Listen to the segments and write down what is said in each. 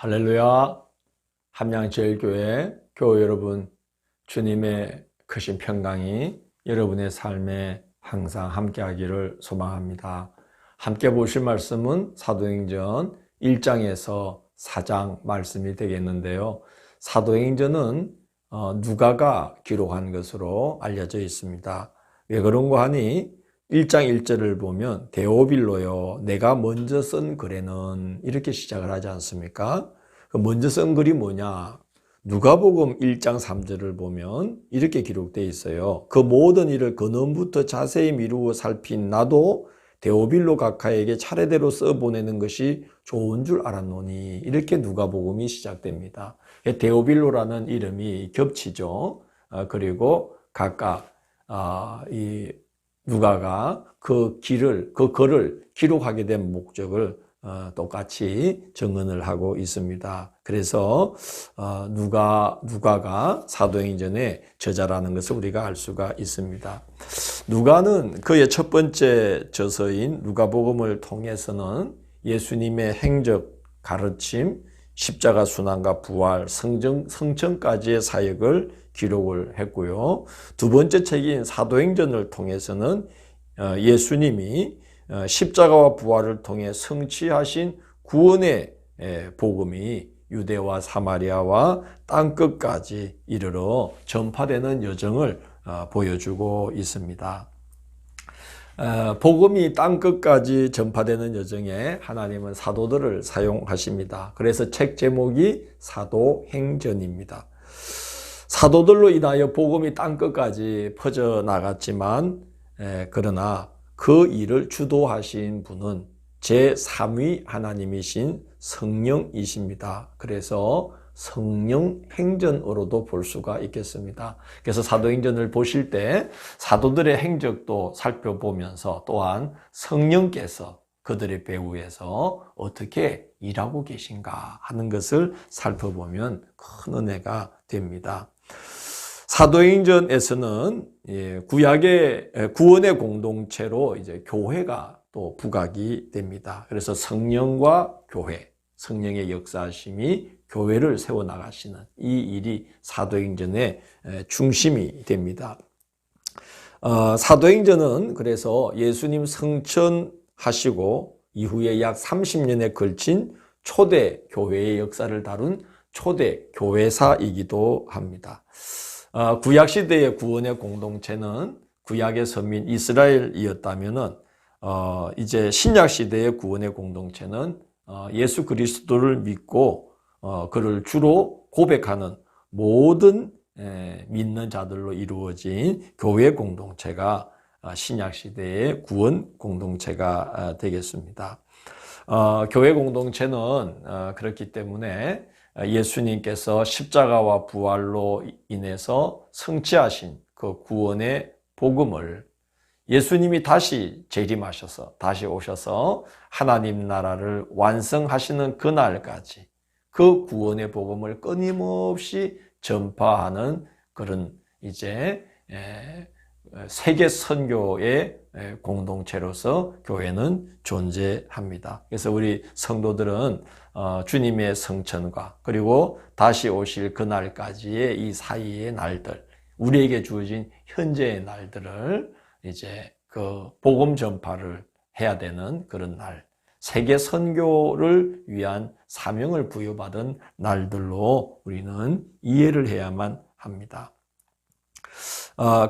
할렐루야. 함양제일교회 교회 여러분, 주님의 크신 평강이 여러분의 삶에 항상 함께하기를 소망합니다. 함께 보실 말씀은 사도행전 1장에서 4장 말씀이 되겠는데요. 사도행전은 누가가 기록한 것으로 알려져 있습니다. 왜 그런가 하니 1장 1절을 보면 데오빌로요, 내가 먼저 쓴 글에는 이렇게 시작을 하지 않습니까? 그 먼저 쓴 글이 뭐냐? 누가복음 1장 3절을 보면 이렇게 기록되어 있어요. 그 모든 일을 근원부터 자세히 미루어 살핀 나도 데오빌로 각하에게 차례대로 써보내는 것이 좋은 줄 알았노니, 이렇게 누가복음이 시작됩니다. 데오빌로라는 이름이 겹치죠. 그리고 각각 이 누가가 그 글을 기록하게 된 목적을 똑같이 증언을 하고 있습니다. 그래서 누가가 사도행전의 저자라는 것을 우리가 알 수가 있습니다. 누가는 그의 첫 번째 저서인 누가복음을 통해서는 예수님의 행적, 가르침, 십자가 순환과 부활, 성천까지의 사역을 기록을 했고요. 두 번째 책인 사도행전을 통해서는 예수님이 십자가와 부활을 통해 성취하신 구원의 복음이 유대와 사마리아와 땅끝까지 이르러 전파되는 여정을 보여주고 있습니다. 복음이 땅끝까지 전파되는 여정에 하나님은 사도들을 사용하십니다. 그래서 책 제목이 사도행전입니다. 사도들로 인하여 복음이 땅끝까지 퍼져나갔지만 그러나 그 일을 주도하신 분은 제3위 하나님이신 성령이십니다. 그래서 성령 행전으로도 볼 수가 있겠습니다. 그래서 사도행전을 보실 때 사도들의 행적도 살펴보면서 또한 성령께서 그들의 배후에서 어떻게 일하고 계신가 하는 것을 살펴보면 큰 은혜가 됩니다. 사도행전에서는 구약의 구원의 공동체로 이제 교회가 또 부각이 됩니다. 그래서 성령과 교회, 성령의 역사하심이 교회를 세워나가시는 이 일이 사도행전의 중심이 됩니다. 사도행전은 그래서 예수님 성천하시고 이후에 약 30년에 걸친 초대 교회의 역사를 다룬 초대 교회사이기도 합니다. 구약시대의 구원의 공동체는 구약의 서민 이스라엘이었다면은 이제 신약시대의 구원의 공동체는 예수 그리스도를 믿고 그를 주로 고백하는 모든 믿는 자들로 이루어진 교회 공동체가 신약시대의 구원 공동체가 되겠습니다. 교회 공동체는 그렇기 때문에 예수님께서 십자가와 부활로 인해서 성취하신 그 구원의 복음을 예수님이 다시 재림하셔서 다시 오셔서 하나님 나라를 완성하시는 그날까지 그 구원의 복음을 끊임없이 전파하는 그런 이제 세계 선교의 공동체로서 교회는 존재합니다. 그래서 우리 성도들은 주님의 성천과 그리고 다시 오실 그날까지의 이 사이의 날들, 우리에게 주어진 현재의 날들을 이제 그 복음 전파를 해야 되는 그런 날, 세계 선교를 위한 사명을 부여받은 날들로 우리는 이해를 해야만 합니다.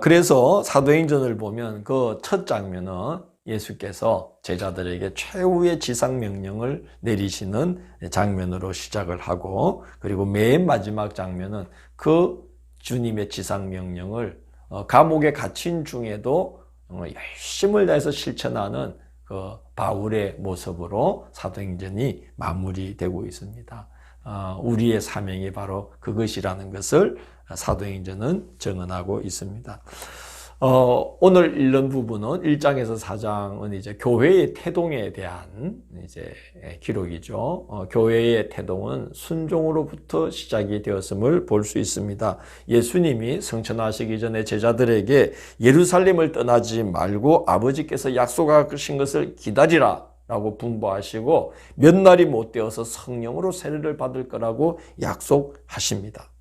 그래서 사도행전을 보면 그 첫 장면은 예수께서 제자들에게 최후의 지상명령을 내리시는 장면으로 시작을 하고, 그리고 맨 마지막 장면은 그 주님의 지상명령을 감옥에 갇힌 중에도 열심을 다해서 실천하는 그 바울의 모습으로 사도행전이 마무리되고 있습니다. 우리의 사명이 바로 그것이라는 것을 사도행전은 증언하고 있습니다. 오늘 읽는 부분은 1장에서 4장은 이제 교회의 태동에 대한 이제 기록이죠. 교회의 태동은 순종으로부터 시작이 되었음을 볼 수 있습니다. 예수님이 성천하시기 전에 제자들에게 예루살렘을 떠나지 말고 아버지께서 약속하신 것을 기다리라 라고 분부하시고 몇 날이 못 되어서 성령으로 세례를 받을 거라고 약속하십니다.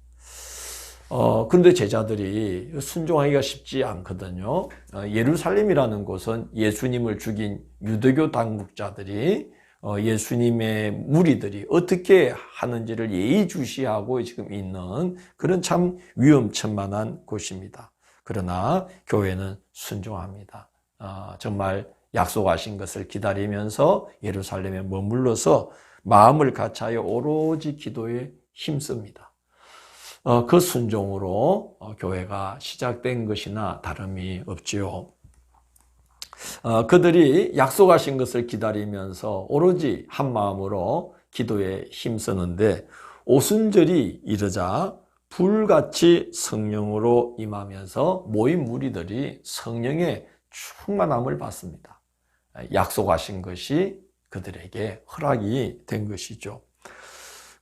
그런데 제자들이 순종하기가 쉽지 않거든요. 예루살렘이라는 곳은 예수님을 죽인 유대교 당국자들이 예수님의 무리들이 어떻게 하는지를 예의주시하고 지금 있는 그런 참 위험천만한 곳입니다. 그러나 교회는 순종합니다. 정말 약속하신 것을 기다리면서 예루살렘에 머물러서 마음을 같이하여 오로지 기도에 힘씁니다. 그 순종으로 교회가 시작된 것이나 다름이 없지요. 그들이 약속하신 것을 기다리면서 오로지 한 마음으로 기도에 힘쓰는데 오순절이 이르자 불같이 성령으로 임하면서 모인 무리들이 성령의 충만함을 받습니다. 약속하신 것이 그들에게 허락이 된 것이죠.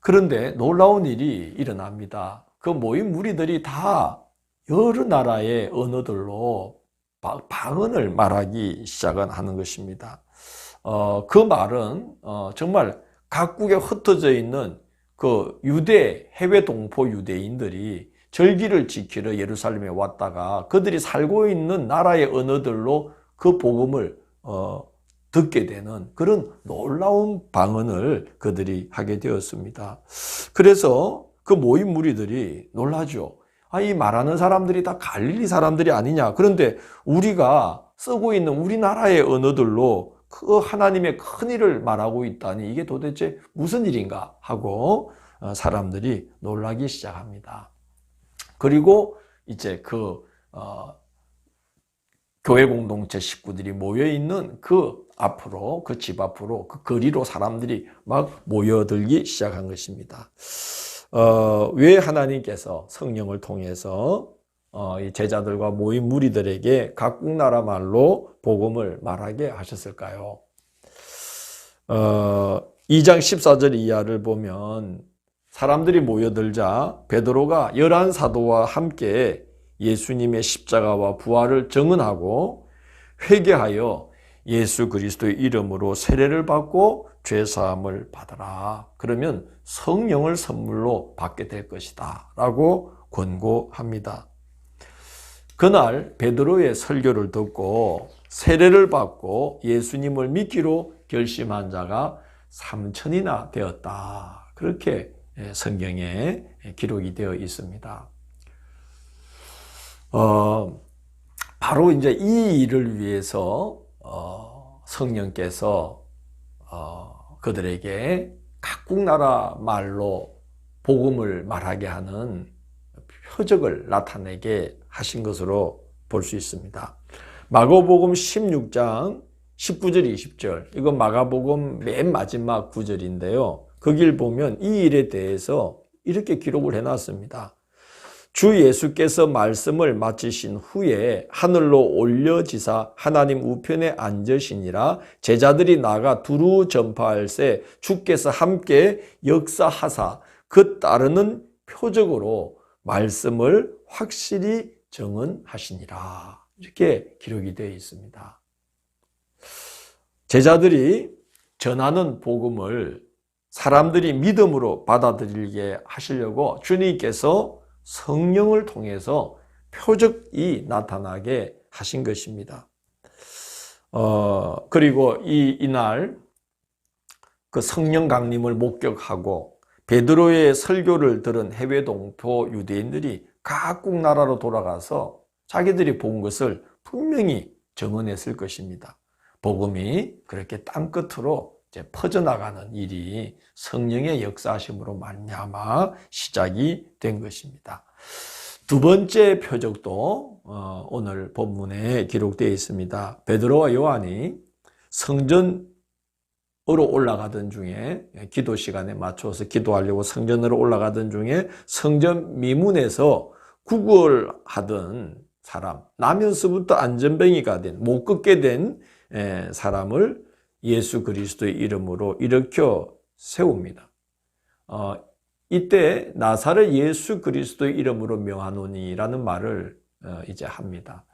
그런데 놀라운 일이 일어납니다. 그 모인 무리들이 다 여러 나라의 언어들로 방언을 말하기 시작하는 것입니다. 그 말은 정말 각국에 흩어져 있는 그 해외 동포 유대인들이 절기를 지키러 예루살렘에 왔다가 그들이 살고 있는 나라의 언어들로 그 복음을 듣게 되는 그런 놀라운 방언을 그들이 하게 되었습니다. 그래서 그 모인 무리들이 놀라죠. 이 말하는 사람들이 다 갈릴리 사람들이 아니냐. 그런데 우리가 쓰고 있는 우리나라의 언어들로 그 하나님의 큰 일을 말하고 있다니 이게 도대체 무슨 일인가 하고 사람들이 놀라기 시작합니다. 그리고 이제 교회 공동체 식구들이 모여있는 그 집 앞으로 그 거리로 사람들이 막 모여들기 시작한 것입니다. 왜 하나님께서 성령을 통해서 이 제자들과 모인 무리들에게 각국 나라 말로 복음을 말하게 하셨을까요? 2장 14절 이하를 보면 사람들이 모여들자 베드로가 11사도와 함께 예수님의 십자가와 부활을 증언하고 회개하여 예수 그리스도의 이름으로 세례를 받고 죄사함을 받아라. 그러면 성령을 선물로 받게 될 것이다 라고 권고합니다. 그날 베드로의 설교를 듣고 세례를 받고 예수님을 믿기로 결심한 자가 3,000이나 되었다. 그렇게 성경에 기록이 되어 있습니다. 바로 이제 이 일을 위해서 성령께서 그들에게 각국 나라 말로 복음을 말하게 하는 표적을 나타내게 하신 것으로 볼 수 있습니다. 마가복음 16장 19절 20절 이건 마가복음 맨 마지막 구절인데요. 거길 보면 이 일에 대해서 이렇게 기록을 해놨습니다. 주 예수께서 말씀을 마치신 후에 하늘로 올려지사 하나님 우편에 앉으시니라. 제자들이 나가 두루 전파할세 주께서 함께 역사하사 그 따르는 표적으로 말씀을 확실히 증언하시니라. 이렇게 기록이 되어 있습니다. 제자들이 전하는 복음을 사람들이 믿음으로 받아들이게 하시려고 주님께서 성령을 통해서 표적이 나타나게 하신 것입니다. 그리고 이날 그 성령 강림을 목격하고 베드로의 설교를 들은 해외 동포 유대인들이 각국 나라로 돌아가서 자기들이 본 것을 분명히 증언했을 것입니다. 복음이 그렇게 땅끝으로 이제 퍼져나가는 일이 성령의 역사하심으로 말미암아 시작이 된 것입니다. 두 번째 표적도 오늘 본문에 기록되어 있습니다. 베드로와 요한이 성전으로 올라가던 중에 기도 시간에 맞춰서 기도하려고 성전으로 올라가던 중에 성전 미문에서 구걸하던 사람, 나면서부터 안전뱅이가 된, 못 걷게 된 사람을 예수 그리스도의 이름으로 일으켜 세웁니다. 이때 나사렛 예수 그리스도의 이름으로 명하노니라는 말을 이제 합니다.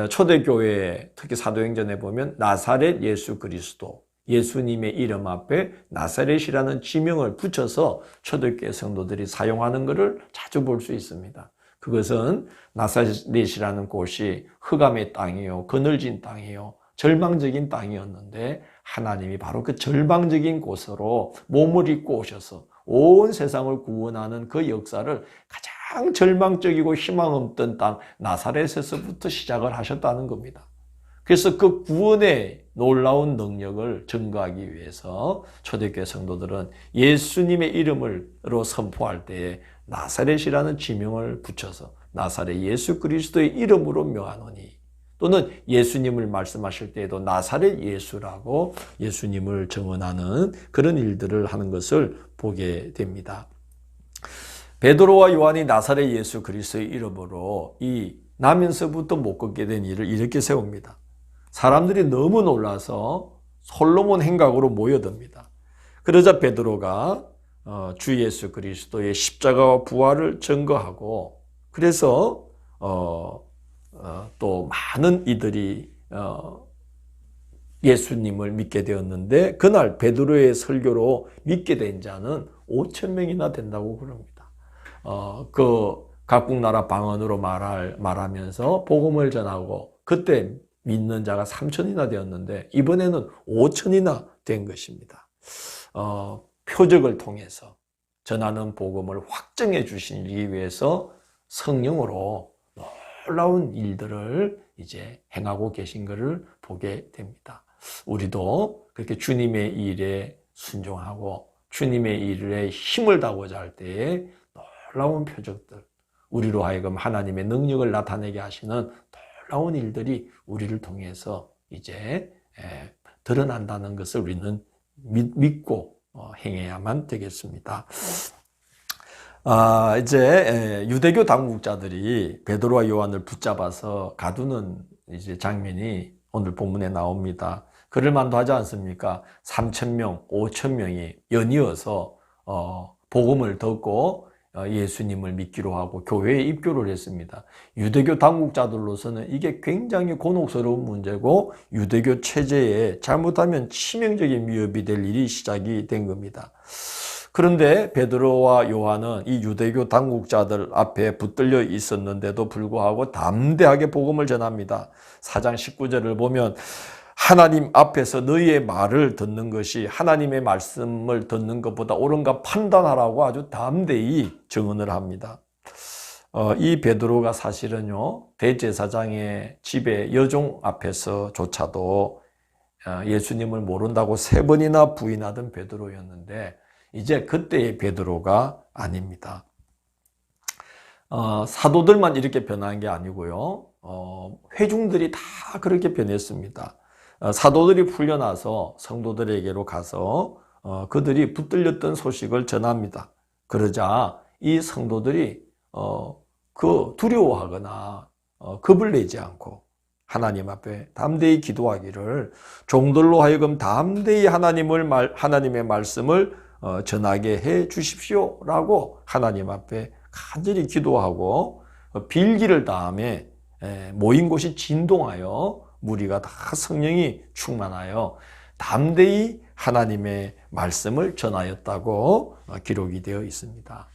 초대교회 특히 사도행전에 보면 나사렛 예수 그리스도 예수님의 이름 앞에 나사렛이라는 지명을 붙여서 초대교회 성도들이 사용하는 것을 자주 볼 수 있습니다. 그것은 나사렛이라는 곳이 흑암의 땅이요, 그늘진 땅이요, 절망적인 땅이었는데 하나님이 바로 그 절망적인 곳으로 몸을 입고 오셔서 온 세상을 구원하는 그 역사를 가장 절망적이고 희망 없던 땅 나사렛에서부터 시작을 하셨다는 겁니다. 그래서 그 구원의 놀라운 능력을 증거하기 위해서 초대교회 성도들은 예수님의 이름으로 선포할 때에 나사렛이라는 지명을 붙여서 나사렛 예수 그리스도의 이름으로 명하노니, 또는 예수님을 말씀하실 때에도 나사렛 예수라고 예수님을 증언하는 그런 일들을 하는 것을 보게 됩니다. 베드로와 요한이 나사렛 예수 그리스도의 이름으로 이 나면서부터 못 걷게 된 일을 이렇게 세웁니다. 사람들이 너무 놀라서 솔로몬 행각으로 모여듭니다. 그러자 베드로가 주 예수 그리스도의 십자가와 부활을 증거하고, 그래서 또 많은 이들이 예수님을 믿게 되었는데, 그날 베드로의 설교로 믿게 된 자는 5,000명이나 된다고 그럽니다. 그 각국 나라 방언으로 말하면서 복음을 전하고, 그때 믿는 자가 3,000이나 되었는데 이번에는 5,000이나 된 것입니다. 표적을 통해서 전하는 복음을 확증해 주시기 위해서 성령으로 놀라운 일들을 이제 행하고 계신 것을 보게 됩니다. 우리도 그렇게 주님의 일에 순종하고 주님의 일에 힘을 다하고자 할 때에 놀라운 표적들, 우리로 하여금 하나님의 능력을 나타내게 하시는 놀라운 일들이 우리를 통해서 이제 드러난다는 것을 우리는 믿고 행해야만 되겠습니다. 이제 유대교 당국자들이 베드로와 요한을 붙잡아서 가두는 이제 장면이 오늘 본문에 나옵니다. 그럴만도 하지 않습니까? 3,000명, 5,000명이 연이어서 복음을 듣고 예수님을 믿기로 하고 교회에 입교를 했습니다. 유대교 당국자들로서는 이게 굉장히 곤혹스러운 문제고 유대교 체제에 잘못하면 치명적인 위협이 될 일이 시작이 된 겁니다. 그런데 베드로와 요한은 이 유대교 당국자들 앞에 붙들려 있었는데도 불구하고 담대하게 복음을 전합니다. 4장 19절을 보면 하나님 앞에서 너희의 말을 듣는 것이 하나님의 말씀을 듣는 것보다 옳은가 판단하라고 아주 담대히 증언을 합니다. 이 베드로가 사실은요, 대제사장의 집의 여종 앞에서조차도 예수님을 모른다고 3번이나 부인하던 베드로였는데 이제 그때의 베드로가 아닙니다. 사도들만 이렇게 변한 게 아니고요, 회중들이 다 그렇게 변했습니다. 사도들이 풀려나서 성도들에게로 가서 그들이 붙들렸던 소식을 전합니다. 그러자 이 성도들이 두려워하거나 겁을 내지 않고 하나님 앞에 담대히 기도하기를, 종들로 하여금 담대히 하나님의 말씀을 전하게 해 주십시오라고 하나님 앞에 간절히 기도하고 빌기를 다음에 모인 곳이 진동하여 무리가 다 성령이 충만하여 담대히 하나님의 말씀을 전하였다고 기록이 되어 있습니다.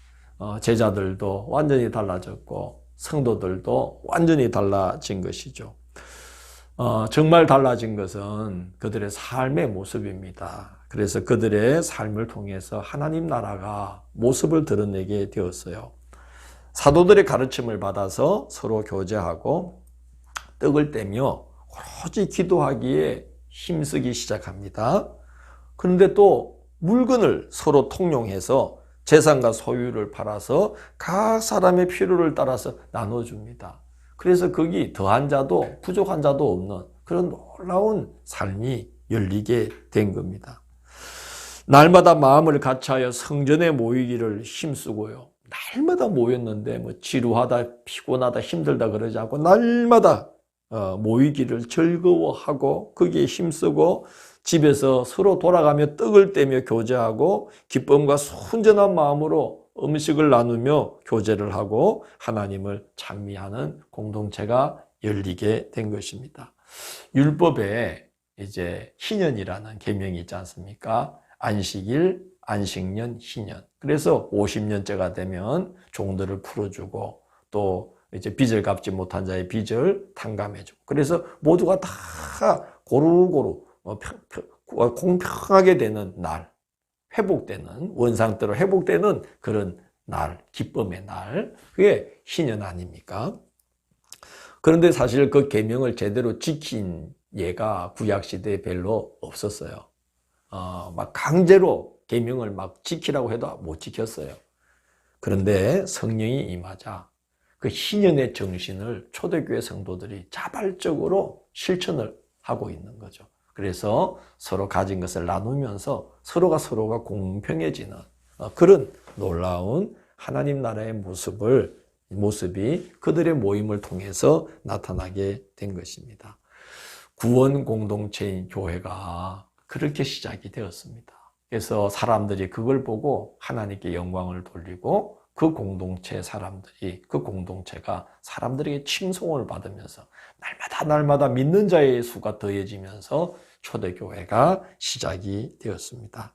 제자들도 완전히 달라졌고 성도들도 완전히 달라진 것이죠. 정말 달라진 것은 그들의 삶의 모습입니다. 그래서 그들의 삶을 통해서 하나님 나라가 모습을 드러내게 되었어요. 사도들의 가르침을 받아서 서로 교제하고 떡을 떼며 오로지 기도하기에 힘쓰기 시작합니다. 그런데 또 물건을 서로 통용해서 재산과 소유를 팔아서 각 사람의 필요를 따라서 나눠줍니다. 그래서 거기 더한 자도 부족한 자도 없는 그런 놀라운 삶이 열리게 된 겁니다. 날마다 마음을 같이하여 성전에 모이기를 힘쓰고요. 날마다 모였는데 지루하다, 피곤하다, 힘들다 그러지 않고 날마다 모이기를 즐거워하고 거기에 힘쓰고 집에서 서로 돌아가며 떡을 떼며 교제하고 기쁨과 순전한 마음으로 음식을 나누며 교제를 하고 하나님을 찬미하는 공동체가 열리게 된 것입니다. 율법에 이제 희년이라는 계명이 있지 않습니까? 안식일, 안식년, 희년. 그래서 50년째가 되면 종들을 풀어주고 또 이제 빚을 갚지 못한 자의 빚을 탕감해주고. 그래서 모두가 다 고루고루 공평하게 되는 날, 회복되는, 원상대로 회복되는 그런 날, 기쁨의 날. 그게 희년 아닙니까? 그런데 사실 그 계명을 제대로 지킨 예가 구약시대에 별로 없었어요. 막 강제로 계명을 막 지키라고 해도 못 지켰어요. 그런데 성령이 임하자 그 희년의 정신을 초대교회 성도들이 자발적으로 실천을 하고 있는 거죠. 그래서 서로 가진 것을 나누면서 서로가 공평해지는 그런 놀라운 하나님 나라의 모습이 그들의 모임을 통해서 나타나게 된 것입니다. 구원 공동체인 교회가 그렇게 시작이 되었습니다. 그래서 사람들이 그걸 보고 하나님께 영광을 돌리고 그 공동체가 사람들에게 칭송을 받으면서 날마다 믿는 자의 수가 더해지면서 초대교회가 시작이 되었습니다.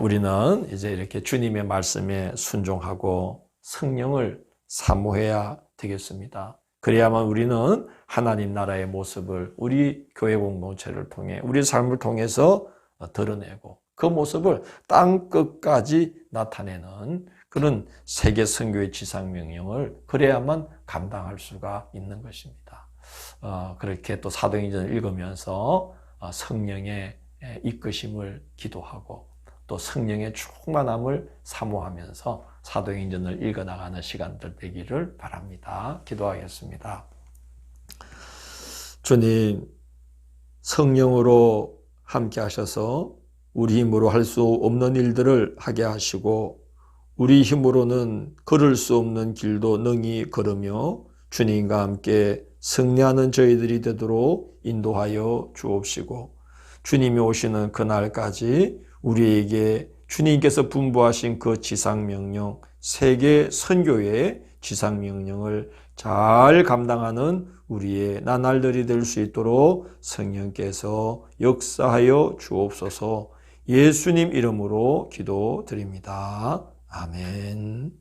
우리는 이제 이렇게 주님의 말씀에 순종하고 성령을 사모해야 되겠습니다. 그래야만 우리는 하나님 나라의 모습을 우리 교회 공동체를 통해 우리 삶을 통해서 드러내고 그 모습을 땅 끝까지 나타내는 그런 세계 선교의 지상명령을 그래야만 감당할 수가 있는 것입니다. 그렇게 또 사도행전을 읽으면서 성령의 이끄심을 기도하고 또 성령의 충만함을 사모하면서 사도행전을 읽어나가는 시간들 되기를 바랍니다. 기도하겠습니다. 주님, 성령으로 함께 하셔서 우리 힘으로 할 수 없는 일들을 하게 하시고 우리 힘으로는 걸을 수 없는 길도 능히 걸으며 주님과 함께 승리하는 저희들이 되도록 인도하여 주옵시고 주님이 오시는 그날까지 우리에게 주님께서 분부하신 그 지상명령, 세계 선교의 지상명령을 잘 감당하는 우리의 나날들이 될 수 있도록 성령께서 역사하여 주옵소서. 예수님 이름으로 기도드립니다. 아멘.